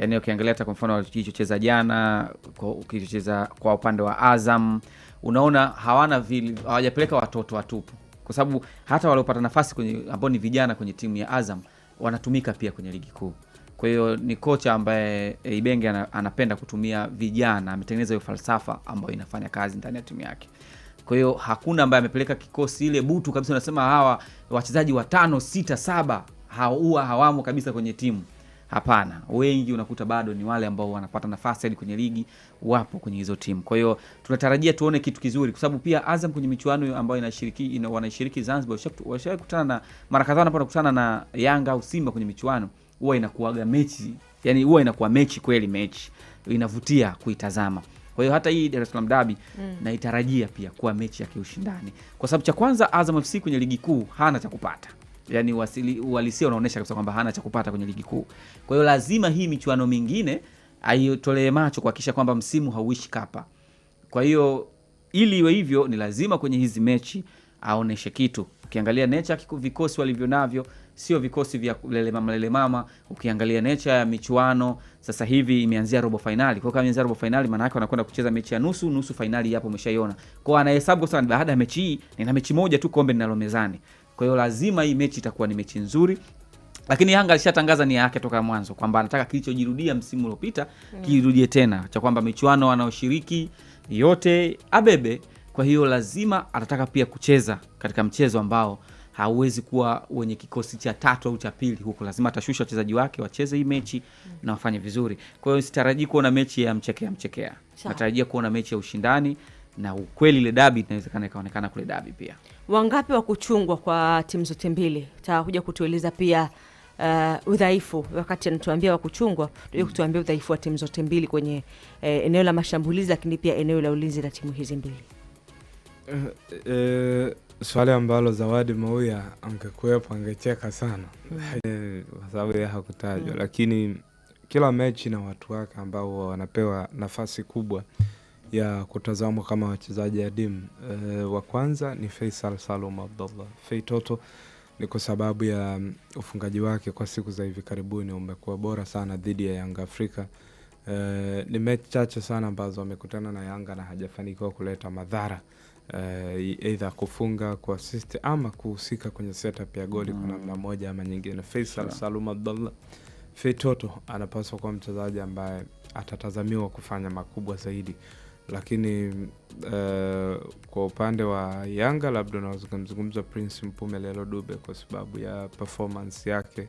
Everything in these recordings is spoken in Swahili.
Yani ukiangalia hata kwa mfano walichocheza jana, ukicheza kwa upande wa Azam, unaona hawajapeleka watoto watupu, kwa sababu hata waliopata nafasi kwenye ambao ni vijana kwenye timu ya Azam wanatumika pia kwenye ligi kuu. Kwa hiyo ni kocha ambaye Ibenge anapenda kutumia vijana, ametengeneza hiyo falsafa ambayo inafanya kazi ndani ya timu yake. Kwa hiyo hakuna ambaye amepeleka kikosi ile butu kabisa, unasema hawa wachezaji 5, 6, 7 hawamo kabisa kwenye timu. Hapana, wengi unakuta bado ni wale ambao wanapata nafasi hadi kwenye ligi wapo kwenye hizo timu. Kwa hiyo tunatarajia tuone kitu kizuri, kwa sababu pia Azam kwenye michuano ambayo wanashiriki Zanzibar, washakutana na mara kadhaa, wanapokutana na Yanga au Simba kwenye michuano, huwa inakuaga mechi, yani huwa inakuwa mechi kweli, mechi inavutia kuitazama. Kwa hiyo hata hii Dar es Salaam Derby naitarajia pia kuwa mechi ya kiushindani, kwa sababu cha kwanza Azam FC kwenye ligi kuu hana cha kupata. Yani uhalisia unaonesha kabisa kwamba hana cha kupata kwenye ligi kuu. Kwa hiyo lazima hii michuano mingine aitolee macho kuhakikisha kwamba msimu hauishi kapa. Kwa hiyo ili iwe hivyo ni lazima kwenye hizi mechi aoneshe kitu. Ukiangalia nature vikosi walivyo navyo sio vikosi vya lele mama. Ukiangalia nature ya michuano sasa hivi imeanzia robo finali. Kwa kama imeanzia robo finali, maana yake wanakwenda kucheza mechi ya nusu finali, hapo umeshaiona. Kwa anahesabu sana, baada ya mechi hii nina mechi moja tu kombe ninalo mezani. Kwa hiyo lazima hii mechi itakuwa ni mechi nzuri. Lakini Yanga alishatangaza nia yake toka mwanzo kwamba anataka kilichojirudia msimu uliopita kirudie tena, cha kwamba michuano wanaoshiriki yote abebe. Kwa hiyo lazima atataka pia kucheza katika mchezo ambao hauwezi kuwa wenye kikosi cha 3 au cha pili huko. Lazima atashusha wachezaji wake wacheze hii mechi na wafanye vizuri. Kwa hiyo sitarajii kuona mechi ya mchekea. Natarajia kuona mechi ya ushindani, na ukweli ile dabi inawezekana ikaonekana kule dabi pia. Wangapi wa kuchungwa kwa timu zote mbili? Takuja kutueleza pia udhaifu wakati anatuambia wa kuchungwa, ndio kutuambia udhaifu wa timu zote mbili kwenye eneo la mashambulizi, lakini pia eneo la ulinzi la timu hizi mbili. Swali ambalo Zawadi Mauya angekuwepo angecheka sana kwa sababu yeye hakutajwa, lakini kila mechi na watu wake ambao wanapewa nafasi kubwa ya kutazamwa kama wachezaji adimu. Wa kwanza ni Faisal Salum Abdullah. Feitoto ni kwa sababu ya ufungaji wake kwa siku za hivi karibuni umekuwa bora sana dhidi ya Yanga Afrika. Ni mechi chache sana ambazo wamekutana na Yanga na hajafanikiwa kuleta madhara, either kufunga, kuassist ama kuhusika kwenye setup ya goli kwa namna moja ama nyingine. Faisal Salum Abdullah Feitoto anapaswa kuwa mchezaji ambaye atatazamiwa kufanya makubwa zaidi. Lakini kwa upande wa Yanga labda naweza kumzungumza Prince Mpumelelo Dube kwa sababu ya performance yake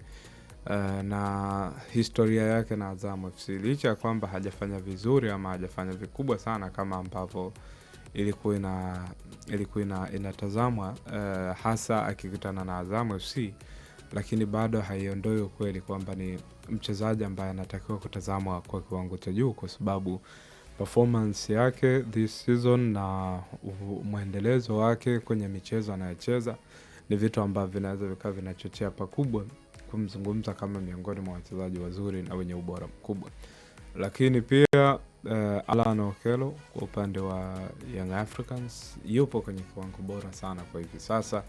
na historia yake na Azam FC. Licha ya kwamba hajafanya vizuri ama hajafanya vikubwa sana kama ambavyo ilikuwa inatazamwa hasa akikutana na Azam FC, lakini bado haiondoi ukweli kwamba ni mchezaji ambaye anatakiwa kutazamwa kwa kiwango cha juu, kwa sababu performance yake this season na muendelezo wake kwenye michezo anayocheza ni vitu ambavyo vinaweza vikawa vinachochea pakubwa kumzungumza kama miongoni mwa wachezaji wazuri na wenye ubora mkubwa. Lakini pia Alan Okello kwa upande wa Young Africans yupo kwenye kiwango bora sana kwa hivi sasa.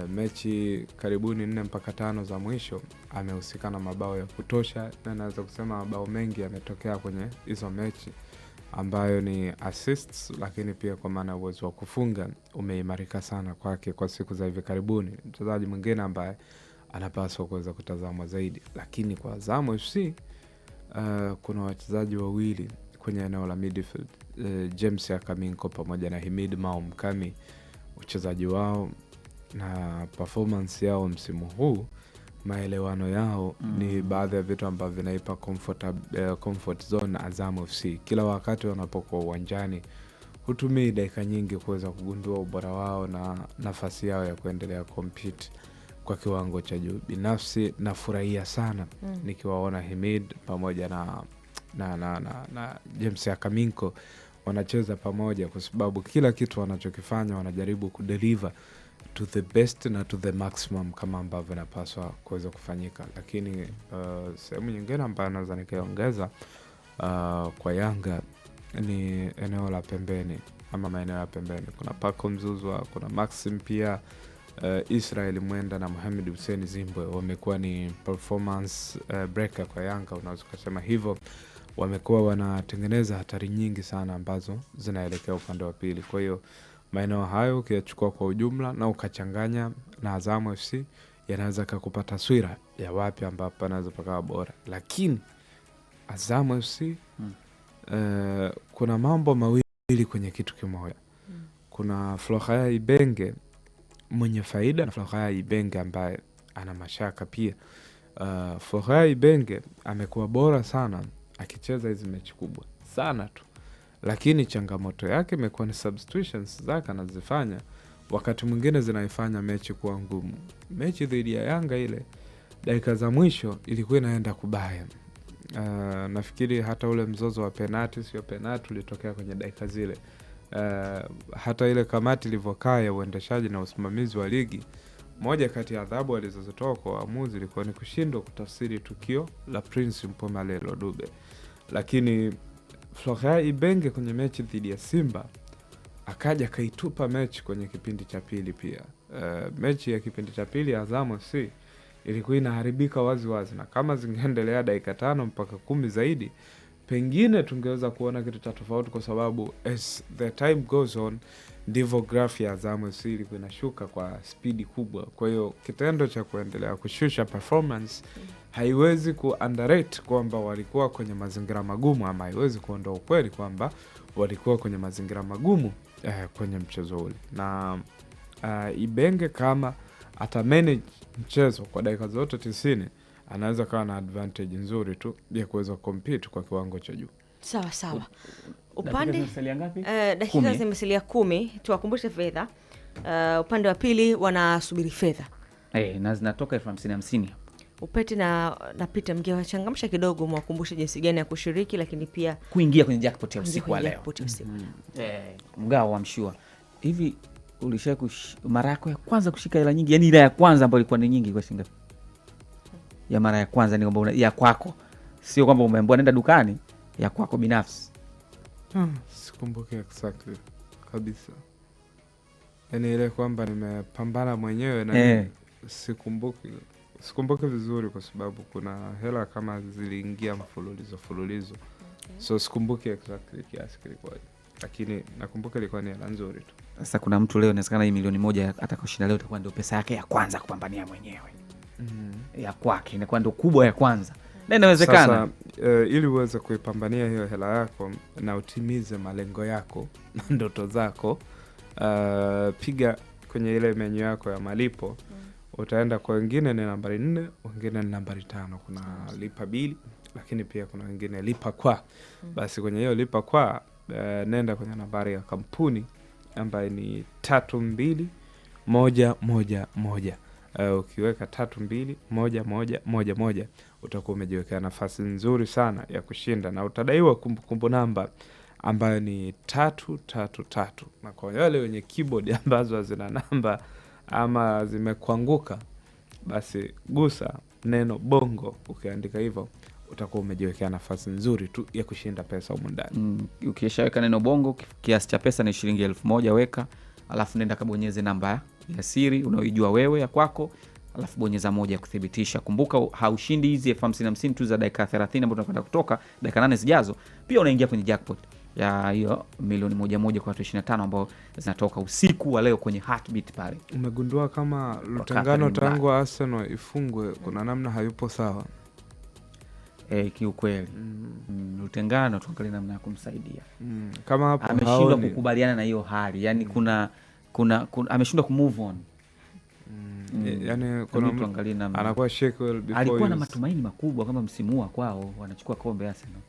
Mechi karibuni 4 mpaka 5 za mwisho amehusika na mabao ya kutosha, na naweza kusema mabao mengi yametokea kwenye hizo mechi ambayo ni assists, lakini pia kwa maana uwezo wa kufunga umeimarika sana kwake kwa siku za hivi karibuni. Mchezaji mwingine ambaye anapaswa kuweza kutazamwa zaidi. Lakini kwa Azam FC kuna wachezaji wawili kwenye eneo la midfield, James Akaminko pamoja na Himid Mao Mkami. Uchezaji wao na performance yao msimu huu, maelewano yao ni baadhi ya vitu ambavyo vinaipa comfort zone Azam FC. Kila wakati wanapokuwa uwanjani hutumii dakika nyingi kuweza kugundua ubora wao na nafasi yao ya kuendelea compete kwa kiwango cha juu. Binafsi nafurahia sana nikiwaona Himid pamoja na James Akaminko wanacheza pamoja, kwa sababu kila kitu wanachokifanya wanajaribu kudeliver to the best na to the maximum kama ambavyo inapaswa kuweza kufanyika. Lakini sehemu nyingine ambayo naweza nikaongeza kwa Yanga ni eneo la pembeni ama maeneo ya pembeni. Kuna Paco Mzuzwa, kuna Maxim pia Israel Mwenda na Mohamed Hussein Zimbwe wamekuwa ni performance breaker kwa Yanga, unaweza kusema hivyo. Wamekuwa wanatengeneza hatari nyingi sana ambazo zinaelekea upande wa pili. Kwa hiyo maeneo hayo ukiyachukua kwa ujumla na ukachanganya na Azam FC, yanaweza kukupa taswira ya wapi ambapo anaweza pakawa bora. Lakini Azam FC kuna mambo mawili kwenye kitu kimoja. Kuna Florent Ibenge mwenye faida na Florent Ibenge ambaye ana mashaka pia. Florent Ibenge amekuwa bora sana akicheza hizi mechi kubwa sana tu, lakini changamoto yake imekuwa ni substitutions zake anazifanya, wakati mwingine zinaifanya mechi kuwa ngumu. Mechi dhidi ya Yanga ile dakika za mwisho ilikuwa inaenda kubaya. Nafikiri hata ule mzozo wa penalti, sio penalti, ulitokea kwenye dakika zile. Hata ile kamati ilivyokaa ya uendeshaji na usimamizi wa ligi, moja kati ya adhabu alizotoa kwa waamuzi ilikuwa ni kushindwa kutafsiri tukio la Prince Mpumelelo Dube. Lakini Florent Ibenge kwenye mechi dhidi ya Simba akaja kaitupa mechi kwenye kipindi cha pili pia. Mechi ya kipindi cha pili ya Azam FC ilikuwa inaharibika wazi wazi, na kama zingeendelea dakika 5 mpaka 10 zaidi, pengine tungeweza kuona kitu cha tofauti, kwa sababu as the time goes on ndivyo graph ya Azam FC ilikuwa inashuka kwa spidi kubwa. Kwa hiyo kitendo cha kuendelea kushusha performance haiwezi ku-underrate kwamba walikuwa kwenye mazingira magumu, ama haiwezi kuondoa ukweli kwamba walikuwa kwenye mazingira magumu kwenye mchezo ule. Na Ibenge kama ata manage mchezo kwa dakika zote 90, anaweza kawa na advantage nzuri tu ya kuweza compete kwa kiwango cha juu. Sawa sawa. Upande dakika zimesalia 10, tuwakumbushe fedha. Upande wa pili wanasubiri fedha. Na zinatoka 50-50. Upete na Peter mngewachangamsha kidogo, mwakumbushe jinsi gani ya kushiriki, lakini pia kuingia kwenye jackpot ya usiku wa leo. Mgao wa mshua. Hivi ulisha mara yako ya kwanza kushika hela nyingi, yani ile ya kwanza ambayo ilikuwa ni nyingi kwa shilingi ngapi? Ya mara ya kwanza ni kwamba ya kwako, sio kwamba umeambiwa nenda dukani, ya kwako binafsi. Sikumbuki exactly kabisa, yani ile kwamba nimepambana mwenyewe na sikumbuki vizuri, kwa sababu kuna hela kama ziliingia mfululizo. So sikumbuki exactly kiasi kilikuwa, lakini nakumbuka ilikuwa ni hela nzuri tu. Sasa kuna mtu leo inawezekana hii milioni 1 atakayoshinda leo itakuwa ndio pesa yake ya kwanza kupambania mwenyewe. Ya kwake inakuwa ndio kubwa ya kwanza. Na inawezekana sasa ili uweze kuipambania hiyo hela yako na utimize malengo yako na ndoto zako, piga kwenye ile menyu yako ya malipo. Utaenda kwa wengine ni nambari 4, wengine ni nambari 5. Kuna lipa bili, lakini pia kuna wengine lipa kwa. Basi kwenye hiyo lipa kwa, nenda kwenye nambari ya kampuni ambayo ni 321111. Ukiweka 321111 utakuwa umejiwekea nafasi nzuri sana ya kushinda, na utadaiwa kumbukumbu namba ambayo ni 333. Na kwa wale wenye keyboard ambazo zina namba ama zimekuanguka, basi gusa neno bongo. Ukiandika hivyo utakuwa umejiwekea nafasi nzuri tu ya kushinda pesa humu ndani. Ukishaweka neno bongo, kiasi cha pesa ni shilingi 1000 weka, alafu nenda kabonyeze namba ya siri unaoijua wewe ya kwako, alafu bonyeza 1 ya kuthibitisha. Kumbuka haushindi hizi 50-50 tu za dakika 30 ambazo tunakwenda kutoka dakika 8 zijazo. Pia unaingia kwenye jackpot ya hiyo milioni 1 kwa watu 25 ambao zinatoka usiku wa leo kwenye Heartbeat pale. Umegundua kama Lutengano tangu Arsenal ifungwe kuna namna hayupo sawa? Kiukweli. Lutengano tuangalie namna ya kumsaidia. Kama hapo ameshindwa kukubaliana na hiyo hali. Yani kuna ameshindwa kumove on. Yani kuna tuangalie namna. Anakuwa shaky alikuwa na matumaini makubwa kama msimu wa kwao wanachukua kombe Arsenal.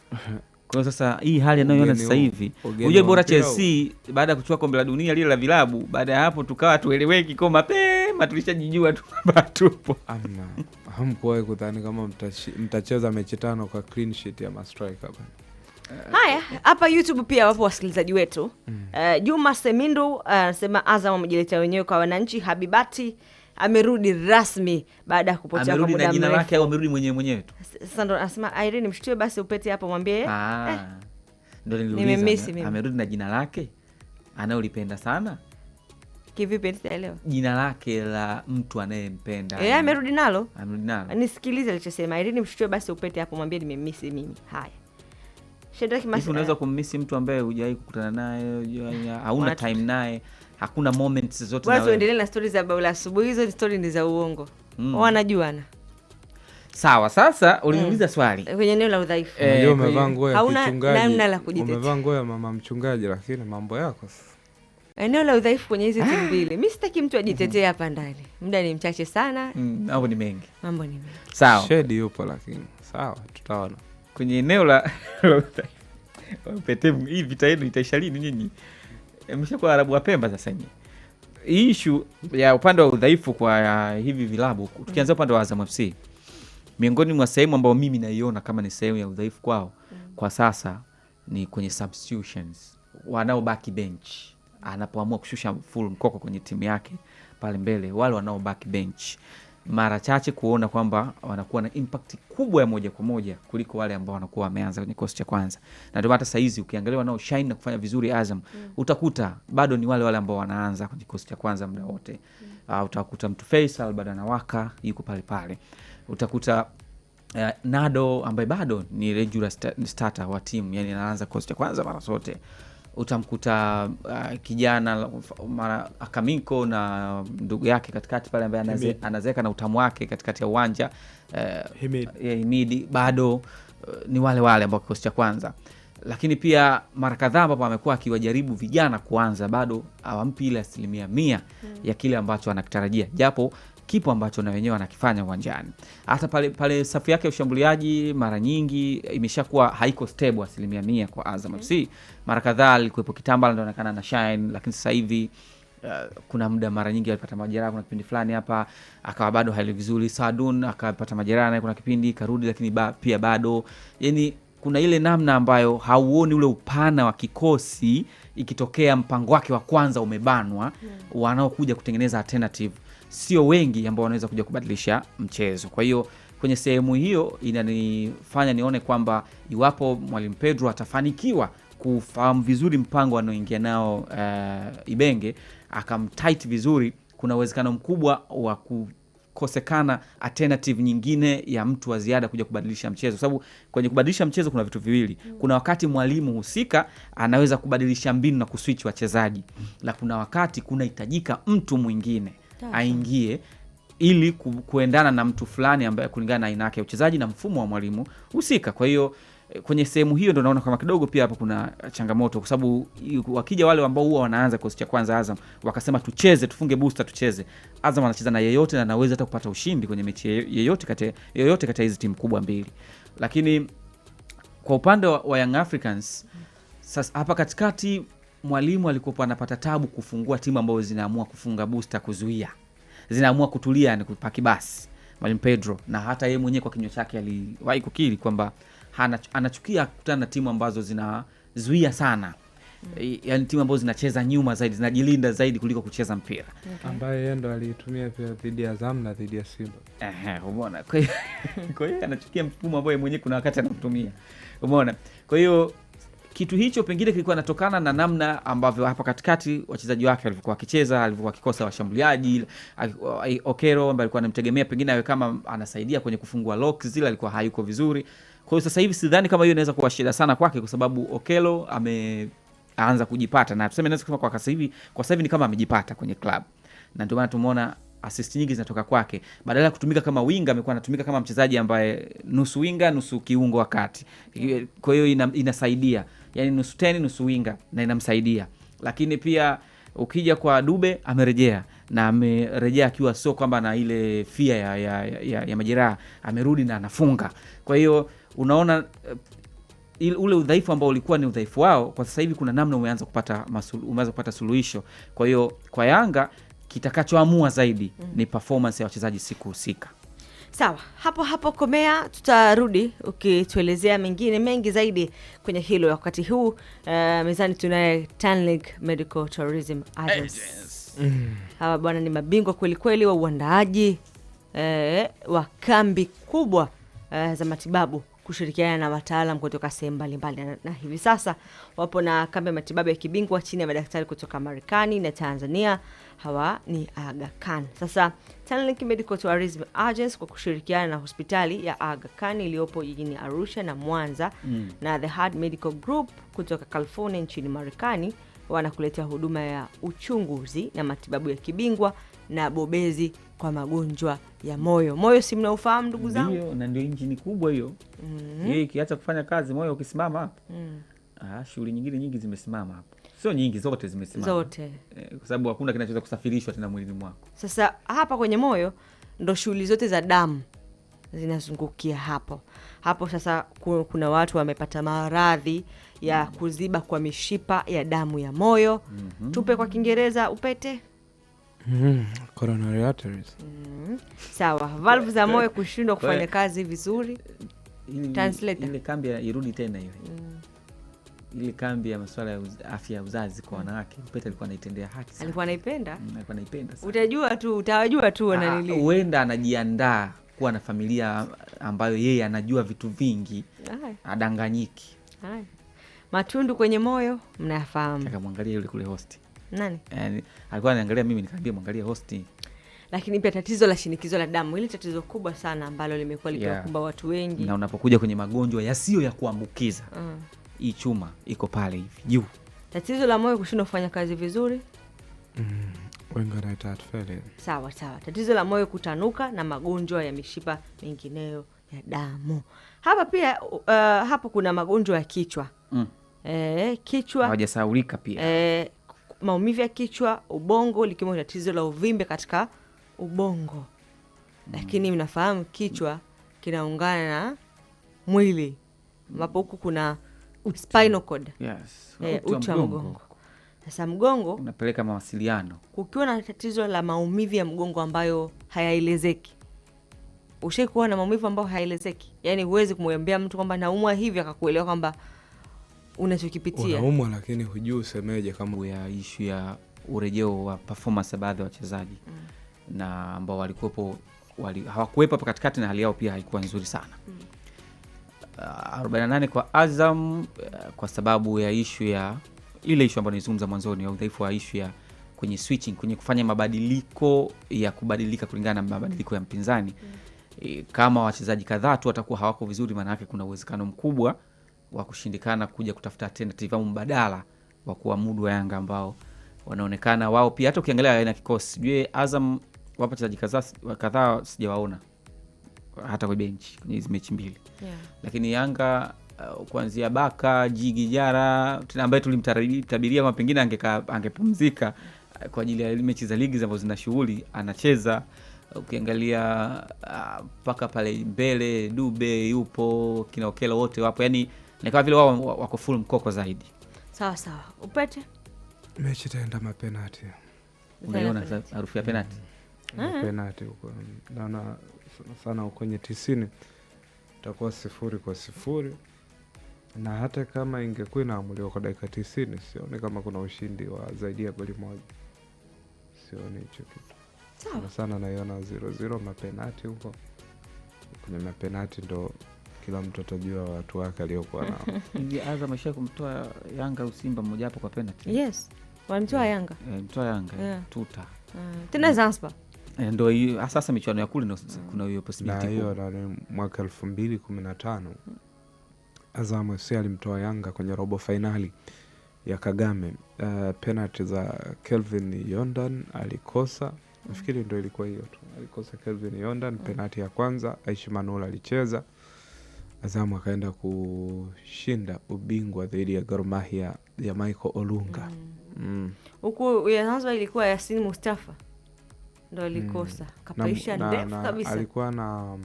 Kwa sasa hii hali anayoiona sasa hivi, unajua bora Chelsea baada ya kuchukua kombe la dunia lile la vilabu, baada ya hapo tukawa tueleweki kwa mapema, tulishajijua tu tupo. Hamkuwahi kudhani kama mtacheza mechi 5 kwa clean sheet ya striker bana. Haya, hapa YouTube pia wapo wasikilizaji wetu. Juma Semindu anasema Azam amejiletea wenyewe kwa wananchi. Habibati amerudi rasmi baada ya kupotea kwa muda mrefu. Amerudi na jina lake au amerudi mwenyewe tu? Sasa ndo anasema Irene mshtue basi upete hapo mwambie. Ndio niliuliza. Amerudi na jina lake analolipenda sana. Kivipi nitaelewa? Jina lake la mtu anayempenda. Amerudi nalo. Amerudi nalo. Nisikilize alichosema. Irene mshutue basi upete hapo, mwambie nimemisi mimi. Haya. Hivi unaweza kummisi mtu ambaye hujawahi kukutana naye, hauna time naye, hakuna moments zote nawe. Basi uendelee na stories za baula asubuhi, hizo stories ni za uongo. Wanajuana. Sawa, sasa uliniuliza swali kwenye eneo la udhaifu. Unajua umevaa nguo ya kichungaji. Hauna namna la kujitetea. Umevaa nguo ya mama mchungaji lakini mambo yako. Eneo la udhaifu kwenye hizi timu mbili. Mimi sitaki mtu ajitetee hapa ndani. Muda ni mchache sana. Mambo ni mengi. Sawa. Shedi yupo lakini. Sawa, tutaona. Kwenye eneo la Pete, hii vita yenu itaisha lini nyinyi? Mshakuwa Arabu wa Pemba sasa nyinyi. Issue ya upande wa udhaifu kwa hivi vilabu, tukianza upande wa Azam FC. Miongoni mwa sehemu ambayo mimi naiona kama ni sehemu ya udhaifu kwao kwa sasa ni kwenye substitutions. Wanaobaki bench, anapoamua kushusha full mkoko kwenye timu yake pale mbele, wale wanaobaki bench mara chache kuona kwamba wanakuwa na impact kubwa ya moja kwa moja kuliko wale ambao wanakuwa wameanza kwenye kikosi cha kwanza. Na ndio hata sasa hizi ukiangalia wanao shine na kufanya vizuri Azam, utakuta bado ni wale ambao wanaanza kwenye kikosi cha kwanza muda wote. Utakuta mtu Faisal bado anawaka, yuko pale pale. Utakuta Nado ambaye bado ni regular starter wa timu, yani anaanza kikosi cha kwanza mara zote. Utamkuta kijana mara Akaminko na ndugu yake katikati pale ambaye anazeka na utamu wake katikati ya uwanja, Himidi bado ni wale ambao kikosi cha kwanza. Lakini pia mara kadhaa ambapo amekuwa akiwajaribu vijana kuanza, bado hawampi ile 100% ya kile ambacho anakitarajia, japo kipo ambacho na wenyewe wanakifanya uwanjani. Hata pale safu yake ya ushambuliaji mara nyingi imeshakuwa haiko stable 100% kwa Azam FC. Mara kadhaa alikuwepo Kitambala ndio anaonekana na shine, lakini sasa hivi kuna muda mara nyingi alipata majeraha. Kuna kipindi fulani hapa akawa bado hali vizuri. Saadun akapata majeraha na kuna kipindi karudi, lakini pia bado, yani kuna ile namna ambayo hauoni ule upana wa kikosi ikitokea mpango wake wa kwanza umebanwa. Wanaokuja kutengeneza alternative sio wengi ambao wanaweza kuja kubadilisha mchezo. Kwa hiyo kwenye sehemu hiyo inanifanya nione kwamba iwapo Mwalimu Pedro atafanikiwa kufahamu vizuri mpango anaoingia nao Ibenge, akamtight vizuri, kuna uwezekano mkubwa wa kukosekana alternative nyingine ya mtu wa ziada kuja kubadilisha mchezo. Sababu kwenye kubadilisha mchezo kuna vitu viwili. Kuna wakati mwalimu husika anaweza kubadilisha mbinu na kuswitch wachezaji, la kuna wakati kunahitajika mtu mwingine aingie ili kuendana na mtu fulani ambaye kulingana na aina yake ya uchezaji na mfumo wa mwalimu husika. Kwa hiyo kwenye sehemu hiyo ndio naona kama kidogo pia hapo kuna changamoto, kwa sababu wakija wale ambao huwa wanaanza kikosi cha kwanza Azam wakasema tucheze, tufunge booster tucheze, Azam anacheza na yeyote na anaweza hata kupata ushindi kwenye mechi yeyote kati ya hizi timu kubwa mbili. Lakini kwa upande wa Young Africans sasa hapa katikati mwalimu alikuwa anapata tabu kufungua timu ambazo zinaamua kufunga booster, kuzuia, zinaamua kutulia ni kupaki basi. Mwalimu Pedro na hata yeye mwenyewe kwa kinywa chake aliwahi kukiri kwamba anachukia kukutana na timu ambazo zinazuia sana. Yani timu ambazo zinacheza nyuma zaidi, zinajilinda zaidi kuliko kucheza mpira. Ambaye yeye ndo alitumia pia dhidi ya Azam na dhidi ya Simba. Umeona? Kwa hiyo anachukia mfumo ambao yeye mwenyewe kuna wakati anakutumia. Umeona? Kwa hiyo kitu hicho pengine kilikuwa natokana na namna ambavyo hapa katikati wachezaji wake walivyokuwa wakicheza, alivyokuwa kikosa washambuliaji. Okero ambaye alikuwa anamtegemea pengine awe kama anasaidia kwenye kufungua locks zile, alikuwa hayuko vizuri. Kwa hiyo sasa hivi sidhani kama hiyo inaweza kuwa shida sana kwake, kwa sababu Okelo ameanza kujipata, na tuseme naweza kusema kwa sasa hivi ni kama amejipata kwenye club, na ndio maana tumeona assist nyingi zinatoka kwake. Badala ya kutumika kama winga amekuwa anatumika kama mchezaji ambaye nusu winga nusu kiungo wakati. Kwa hiyo inasaidia, yani nusu 10 nusu winga, na inamsaidia. Lakini pia ukija kwa Dube amerejea, na amerejea akiwa sio kwamba na ile fia ya majeraha, amerudi na anafunga. Kwa hiyo unaona ule udhaifu ambao ulikuwa ni udhaifu wao, kwa sasa hivi kuna namna umeanza kupata suluhisho. Kwa hiyo kwa Yanga kitakachoamua zaidi ni performance ya wachezaji siku husika. Sawa, hapo komea, tutarudi ukituelezea mengine mengi zaidi kwenye hilo. Wakati huu mezani tunaye Tanlig Medical Tourism Agency. Hawa bwana ni mabingwa kweli kweli wa uandaaji wa kambi kubwa za matibabu kushirikiana na wataalam kutoka sehemu mbalimbali, na hivi sasa wapo na kambi ya matibabu ya kibingwa chini ya madaktari kutoka Marekani na Tanzania. Hawa ni Aga Khan. Sasa Tanlink Medical Tourism Agency kwa kushirikiana na hospitali ya Aga Khan iliyopo jijini Arusha na Mwanza na The Heart Medical Group kutoka California nchini Marekani wanakuletea huduma ya uchunguzi na matibabu ya kibingwa na bobezi kwa magonjwa ya moyo. Moyo si mnaufahamu ndugu zangu? Ndio, na ndio injini kubwa hiyo. Yeye ikiacha kufanya kazi, moyo ukisimama hapo. Shughuli nyingine nyingi zimesimama hapo. Sio nyingi, zote zimesimama. Zote. Kwa sababu hakuna kinachoweza kusafirishwa tena mwilini mwako. Sasa hapa kwenye moyo ndo shughuli zote za damu zinazungukia hapo. Hapo sasa kuna watu wamepata maradhi ya kuziba kwa mishipa ya damu ya moyo. Tupe kwa Kiingereza upete. Coronary arteries. Sawa, valve za moyo kushindwa kufanya kazi vizuri. Translator. Ile kambi irudi tena ile. Ile kambi ya masuala ya afya ya uzazi kwa wanawake. Upete alikuwa anaitendea haki sana. Alikuwa anaipenda? Alikuwa anaipenda sana. Utawajua tu na nili. Huenda anajiandaa kuwa na familia ambayo yeye anajua vitu vingi. Adanganyiki. Hai. Matundu kwenye moyo mnayafahamu. Akamwangalia yule kule hosti. Nani? Yani alikuwa anaangalia mimi, nikamwambia mwangalie hosti. Lakini pia tatizo la shinikizo la damu, ile tatizo kubwa sana ambalo limekuwa likiwakumba watu wengi. Na unapokuja kwenye magonjwa yasiyo ya kuambukiza, hii chuma iko pale hivi juu. Tatizo la moyo kushindwa kufanya kazi vizuri. Wengi wanaita heart failure. Sawa. Tatizo la moyo kutanuka na magonjwa ya mishipa mengineyo ya damu. Hapa pia hapo kuna magonjwa ya kichwa. Kichwa hawajasahaulika pia. Maumivu ya kichwa, ubongo, likiwemo tatizo la uvimbe katika ubongo. Lakini mnafahamu kichwa kinaungana na mwili. Ambapo huku kuna spinal cord. Yes. Uti wa mgongo. Sasa mgongo unapeleka mawasiliano. Kukiwa na tatizo la maumivu ya mgongo ambayo hayaelezeki. Ushaikuwa na maumivu ambayo hayaelezeki. Yaani huwezi kumwambia mtu kwamba naumwa hivi akakuelewa kwamba unachokipitia. Unaumwa lakini hujui usemeje, kama ya issue ya urejeo wa performance ya baadhi ya wachezaji na ambao hawakuwepo hapa katikati, na hali yao pia haikuwa nzuri sana. 48 kwa Azam kwa sababu ya issue ya ile issue ambayo nilizungumza mwanzoni, ya udhaifu wa issue ya kwenye switching, kwenye kufanya mabadiliko ya kubadilika kulingana na mabadiliko ya mpinzani. Kama wachezaji kadhaa tu watakuwa hawako vizuri, maana yake kuna uwezekano mkubwa wa kushindikana kuja kutafuta alternative au mbadala wa kuamudu wa Yanga ambao wanaonekana wao pia. Hata ukiangalia aina kikosi, sijui Azam wapo wachezaji kadhaa sijawaona hata kwa bench kwenye hizo mechi mbili. Lakini Yanga kuanzia Baka, Jigi Jara tena ambaye tulimtabiria kama pengine angepumzika kwa ajili ya mechi za ligi ambazo zina shughuli, anacheza. Ukiangalia paka pale mbele Dube yupo, kina Okelo wote wapo, yani ni kama vile wao wako full mkoko zaidi. Sawa. Upete mechi itaenda mapenati. Unaona harufu ya penalty. Penalty huko. Na sana kwenye 90 itakuwa 0-0. Na hata kama ingekuwa inaamuliwa kwa dakika 90, sioni kama kuna ushindi wa zaidi ya goli moja. Sioni hicho kitu. Sawa. Sana naiona 0-0 mapenati huko. Kwenye mapenati ndo kila mtu atajua watu wake aliokuwa nao. Hivi Azam amesha kumtoa Yanga au Simba mmoja hapo kwa penalty? Yes. Walimtoa Yanga. Mtoa Yanga. Tuta. Tena Zanzibar. Ndio hiyo sasa michuano ya kule kuna hiyo possibility. Na hiyo mwaka 2015 Azam FC alimtoa Yanga kwenye robo finali ya Kagame. Penalty za Kelvin Yondan alikosa. Nafikiri ndio ilikuwa hiyo tu. Alikosa Kelvin Yondan penalty ya kwanza, Aishi Manula alicheza. Azam akaenda kushinda ubingwa dhidi ya Gor Mahia ya Michael Olunga. Huku ya Zanzibar ilikuwa Yasin Mustafa. Ndio alikosa. Kapaisha ndefu kabisa. Alikuwa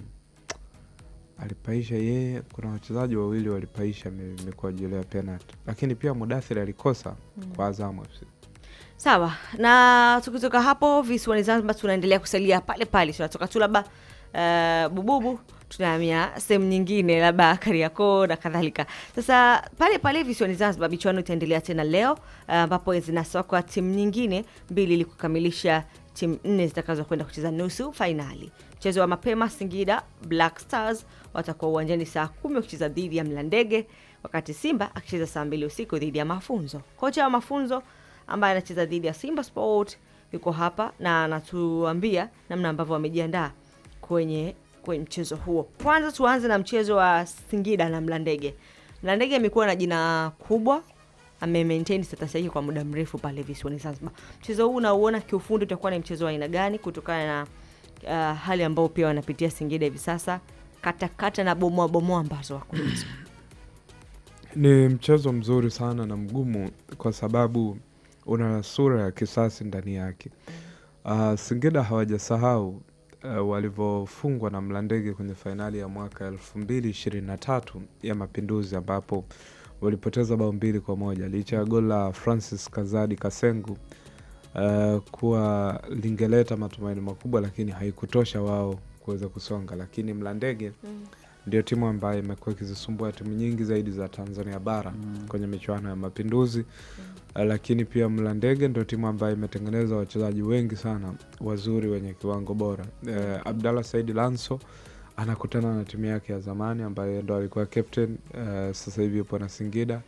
alipaisha yeye, kuna wachezaji wawili walipaisha mikwaju ya penalty. Lakini pia Mudathir alikosa kwa Azam FC. Sawa. Na tukitoka hapo visiwani Zanzibar tunaendelea kusalia pale pale. Tunatoka tu labda Bububu tunahamia sehemu nyingine labda Kariakoo na kadhalika. Sasa pale pale visiwani Zanzibar michuano itaendelea tena leo ambapo zinasokwa timu nyingine mbili ili kukamilisha timu 4 zitakazo kwenda kucheza nusu finali. Mchezo wa mapema, Singida Black Stars watakuwa uwanjani saa 10 wakicheza dhidi ya Mlandege, wakati Simba akicheza saa 2 usiku dhidi ya Mafunzo. Kocha wa Mafunzo ambaye anacheza dhidi ya Simba Sport yuko hapa na anatuambia namna ambavyo wamejiandaa kwenye mchezo huo. Kwanza tuanze na mchezo wa Singida na Mlandege. Mlandege amekuwa na jina kubwa, ame-maintain status yake kwa muda mrefu pale visiwani Zanzibar. Mchezo huu unauona kiufundi utakuwa ni mchezo wa aina gani kutokana na hali ambayo pia wanapitia Singida hivi sasa, kata na bomoa ambazo wako nazo? Ni mchezo mzuri sana na mgumu kwa sababu una sura ya kisasi ndani yake. Singida hawajasahau walivyofungwa na Mlandege kwenye fainali ya mwaka 2023 ya Mapinduzi, ambapo walipoteza bao 2-1 licha ya goli la Francis Kazadi Kasengu kuwa lingeleta matumaini makubwa, lakini haikutosha wao kuweza kusonga. Lakini Mlandege ndio timu ambayo imekuwa ikizisumbua timu nyingi zaidi za Tanzania bara kwenye michuano ya Mapinduzi. Lakini pia Mlandege ndio timu ambayo imetengeneza wachezaji wengi sana wazuri wenye kiwango bora. Abdallah Said Lanso anakutana na timu yake ya zamani ambaye ndo alikuwa captain, sasa hivi yupo na Singida.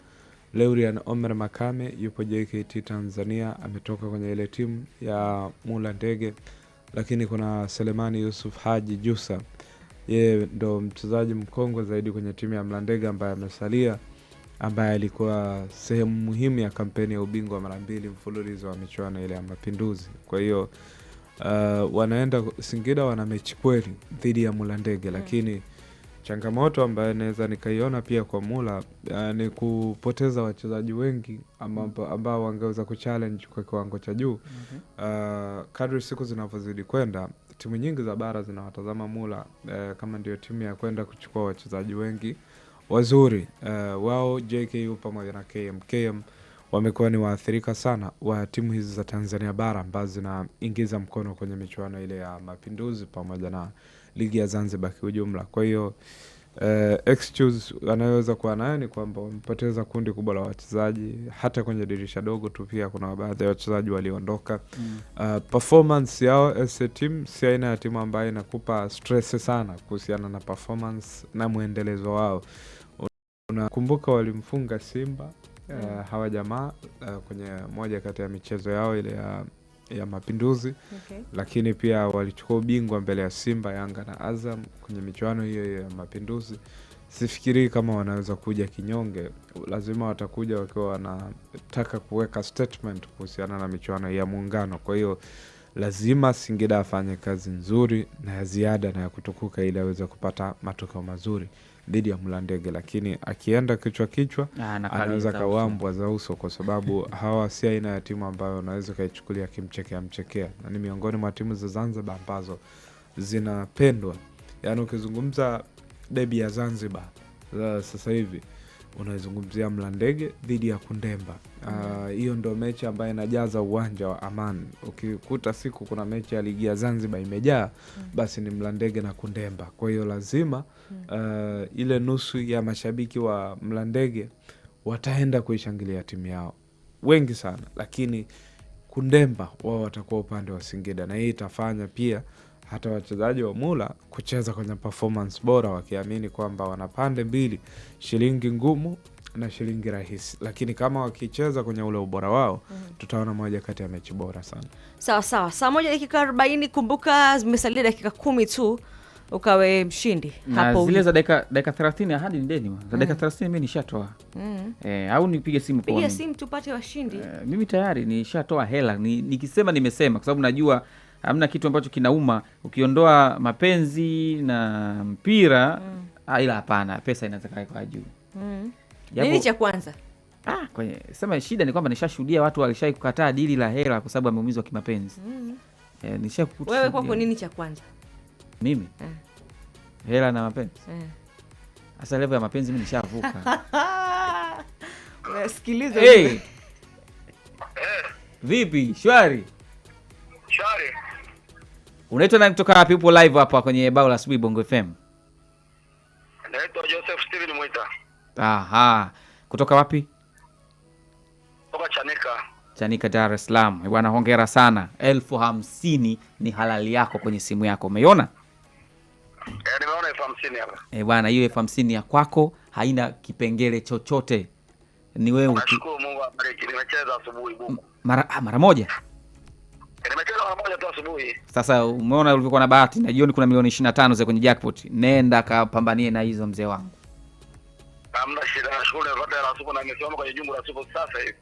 Leurian Omer Makame yupo JKT Tanzania, ametoka kwenye ile timu ya Mlandege. Lakini kuna Selemani Yusuf Haji Jusa, yeye ndo mchezaji mkongwe zaidi kwenye timu ya Mlandege ambaye amesalia, ambaye alikuwa sehemu muhimu ya kampeni ya ubingwa mara 2 mfululizo wa michuano ile ya Mapinduzi. Kwa hiyo wanaenda Singida wana mechi kweli dhidi ya Mlandege, lakini changamoto ambayo naweza nikaiona pia kwa Mula ni kupoteza wachezaji wengi ambao wangeweza kuchallenge kwa kiwango cha juu. Kadri siku zinavyozidi kwenda, timu nyingi za bara zinawatazama Mula kama ndio timu ya kwenda kuchukua wachezaji wengi wazuri. Wao JKU pamoja na KM wamekuwa ni waathirika sana wa timu hizi za Tanzania bara ambazo zinaingiza mkono kwenye michuano ile ya Mapinduzi pamoja na ligi ya Zanzibar kwa ujumla. Kwa hiyo excuse anaweza kuwa nayo ni kwamba wamepoteza kundi kubwa la wachezaji. Hata kwenye dirisha dogo tu pia kuna baadhi ya wachezaji waliondoka. Performance yao as a team si aina ya timu ambayo inakupa stress sana kuhusiana na performance na muendelezo wao. Unakumbuka walimfunga Simba hawa jamaa kwenye moja kati ya michezo yao ile ya Mapinduzi. Lakini pia walichukua ubingwa mbele ya Simba, Yanga na Azam kwenye michuano hiyo ya Mapinduzi. Sifikiri kama wanaweza kuja kinyonge, lazima watakuja wakiwa wanataka kuweka statement kuhusiana na michuano ya Muungano. Kwa hiyo lazima Singida afanye kazi nzuri na ya ziada na ya kutukuka ili aweze kupata matokeo mazuri dhidi ya Mlandege, lakini akienda kichwa anaweza kawambwa za uso, kwa sababu hawa si aina ya timu ambayo unaweza kaichukulia kimchekea, na ni miongoni mwa timu za Zanzibar ambazo zinapendwa. Yaani ukizungumza debi ya Zanzibar sasa hivi unazungumzia Mlandege dhidi ya Kundemba. Hiyo ndo mechi ambayo inajaza uwanja wa Aman. Ukikuta siku kuna mechi ya ligi ya Zanzibar imejaa, basi ni Mlandege na Kundemba. Kwa hiyo lazima ile nusu ya mashabiki wa Mlandege wataenda kuishangilia timu yao wengi sana, lakini Kundemba wao watakuwa upande wa Singida, na hii itafanya pia hata wachezaji wa Mula kucheza kwenye performance bora, wakiamini kwamba wana pande mbili, shilingi ngumu na shilingi rahisi. Lakini kama wakicheza kwenye ule ubora wao, tutaona moja kati ya mechi bora sana. Sawa. Saa 1:40. Kumbuka zimesalia dakika 10 tu ukawe mshindi. Na Hapo zile za dakika 30 ahadi ni deni. Za dakika 30 mimi nishatoa. Au nipige simu kwa piga simu tupate washindi. Mimi tayari nishatoa hela. Nikisema nimesema, kwa sababu najua hamna kitu ambacho kinauma ukiondoa mapenzi na mpira. Ila hapana, pesa inaweza kaa kwa juu. Nini cha kwanza? Kwenye sema shida ni kwamba nishashuhudia watu walishai kukataa dili la hela kwa sababu ameumizwa kimapenzi. Wewe kwako nini cha kwanza? Mimi? Hela na mapenzi. Sasa level ya mapenzi mimi nishavuka. Unasikiliza? Vipi? Shwari? Shwari. Unaitwa nani kutoka wapi? Upo live hapa kwenye Bao la Asubuhi Bongo FM. Naitwa Joseph Steven Mwita. Aha. Kutoka wapi? Kutoka Chanika, Dar es Salaam. Bwana hongera sana. 50,000 ni halali yako kwenye simu yako. Umeiona? Nimeona 50 hapa. Bwana, hiyo 50 ya kwako haina kipengele chochote. Ni wewe Nashukuru Mungu abariki. Nimecheza asubuhi buku. mara moja. Nimecheza mara moja tu asubuhi. Sasa umeona ulivyokuwa na bahati, na jioni kuna milioni 25 za kwenye jackpot. Nenda kapambanie na hizo mzee wangu. Hamna shida, nashukuru nimepata hela supu na nimesimama kwenye jungu la supu sasa hivi.